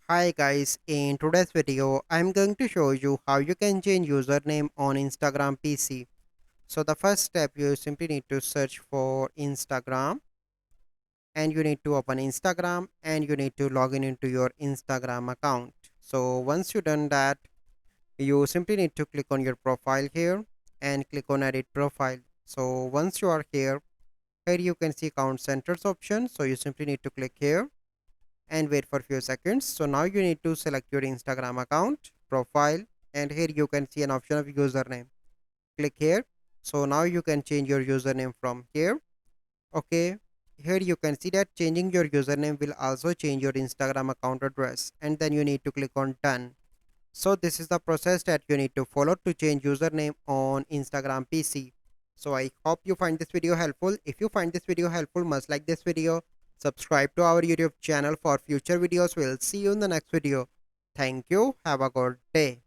Hi guys, in today's video, I'm going to show you how you can change username on Instagram PC. So the first step, you simply need to search for Instagram and you need to open Instagram and you need to log in into your Instagram account. So once you done that, you simply need to click on your profile here and click on edit profile. So once you are here you can see count centers option. So you simply need to click here and wait for few seconds. So now you need to select your Instagram account profile and here you can see an option of username. Click here. So now you can change your username from here. Okay, here you can see that changing your username will also change your Instagram account address, and then you need to click on done. So this is the process that you need to follow to change username on Instagram PC. So I hope you find this video helpful. If you find this video helpful, must like this video, subscribe to our YouTube channel for future videos. We'll see you in the next video. Thank you. Have a good day.